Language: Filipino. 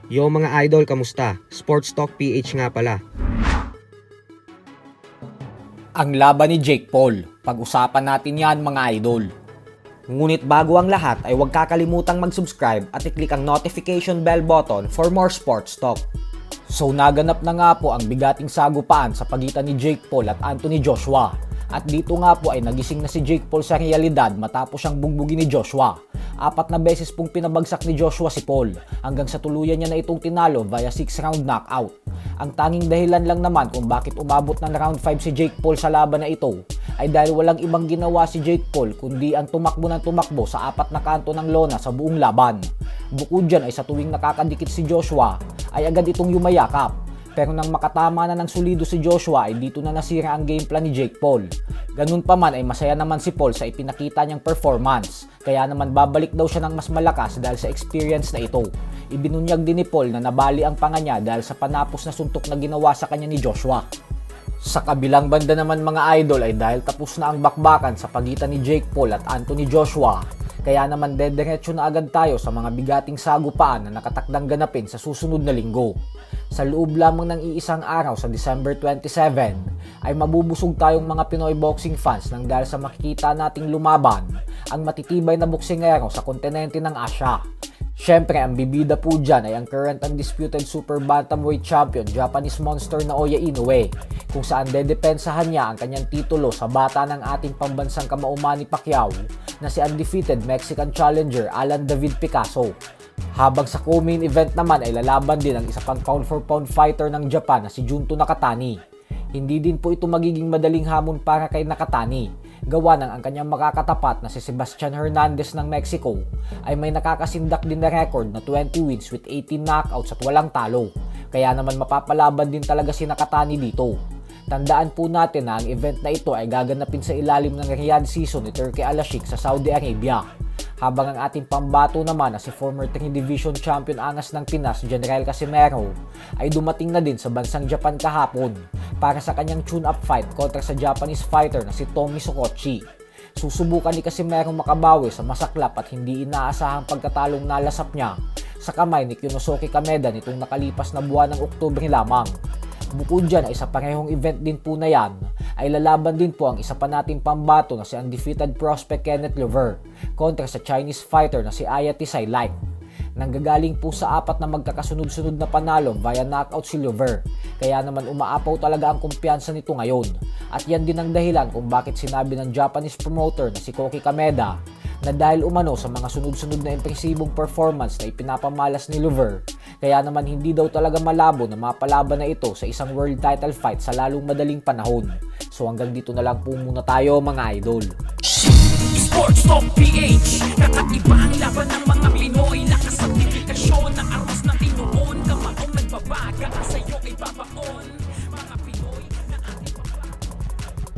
Yo mga idol, kamusta? Sports Talk PH nga pala. Ang laban ni Jake Paul. Pag-usapan natin yan mga idol. Ngunit bago ang lahat ay huwag kakalimutang mag-subscribe at i-click ang notification bell button for more sports talk. So naganap na nga po ang bigating sagupaan sa pagitan ni Jake Paul at Anthony Joshua. At dito nga po ay nagising na si Jake Paul sa realidad matapos siyang bugbugin ni Joshua. 4 na beses pong pinabagsak ni Joshua si Paul hanggang sa tuluyan niya na itong tinalo via 6-round knockout. Ang tanging dahilan lang naman kung bakit umabot ng round 5 si Jake Paul sa laban na ito ay dahil walang ibang ginawa si Jake Paul kundi ang tumakbo ng tumakbo sa 4 na kanto ng lona sa buong laban. Bukod dyan ay sa tuwing nakakadikit si Joshua ay agad itong yumayakap. Pero nang makatama na ng solido si Joshua ay dito na nasira ang game plan ni Jake Paul. Ganun pa man ay masaya naman si Paul sa ipinakita niyang performance. Kaya naman babalik daw siya ng mas malakas dahil sa experience na ito. Ibinunyag din ni Paul na nabali ang panga niya dahil sa panapos na suntok na ginawa sa kanya ni Joshua. Sa kabilang banda naman mga idol ay dahil tapos na ang bakbakan sa pagitan ni Jake Paul at Anthony Joshua. Kaya naman dediretso na agad tayo sa mga bigating sagupaan na nakatakdang ganapin sa susunod na linggo. Sa loob lamang ng iisang araw sa December 27 ay mabubusog tayong mga Pinoy boxing fans nang dahil sa makikita nating lumaban ang matitibay na boksingero sa kontinente ng Asya. Siyempre ang bibida po dyan ay ang current undisputed super bantamweight champion Japanese monster na Naoya Inoue, kung saan dedepensahan niya ang kanyang titulo sa bata ng ating pambansang kamauman ni Pacquiao na si undefeated Mexican challenger Alan David Picasso. Habang sa co-main event naman ay lalaban din ang isa pang pound for pound fighter ng Japan na si Junto Nakatani. Hindi din po ito magiging madaling hamon para kay Nakatani, gawa ng ang kanyang makakatapat na si Sebastian Hernandez ng Mexico ay may nakakasindak din na record na 20 wins with 18 knockouts at walang talo. Kaya naman mapapalaban din talaga si Nakatani dito. Tandaan po natin na ang event na ito ay gaganapin sa ilalim ng Riyadh season ni Turki Al-Sheikh sa Saudi Arabia. Habang ang ating pambato naman na si former 3 Division Champion Angas ng Pinas, General Casimero, ay dumating na din sa bansang Japan kahapon para sa kanyang tune-up fight kontra sa Japanese fighter na si Tomi Sokochi. Susubukan ni Casimero makabawi sa masaklap at hindi inaasahang pagkatalong nalasap niya sa kamay ni Kyonosuke Kameda nitong nakalipas na buwan ng Oktubre lamang. Bukod dyan ay sa parehong event din po na yan ay lalaban din po ang isa pa nating pambato na si undefeated prospect Kenneth Lover kontra sa Chinese fighter na si Ayati Sailike. Nanggagaling po sa 4 na magkakasunod-sunod na panalo via knockout si Lover, kaya naman umaapaw talaga ang kumpiyansa nito ngayon. At yan din ang dahilan kung bakit sinabi ng Japanese promoter na si Koki Kameda na dahil umano sa mga sunod-sunod na impresibong performance na ipinapamalas ni Lover, kaya naman hindi daw talaga malabo na mapalaban na ito sa isang world title fight sa lalong madaling panahon. So hanggang dito na lang po muna tayo mga idol. Sports Talk PH, kakaiba ang laban ng mga Pinoy. Nakasertifikasyon na aros na tinuon, kamaong nagbabaga sa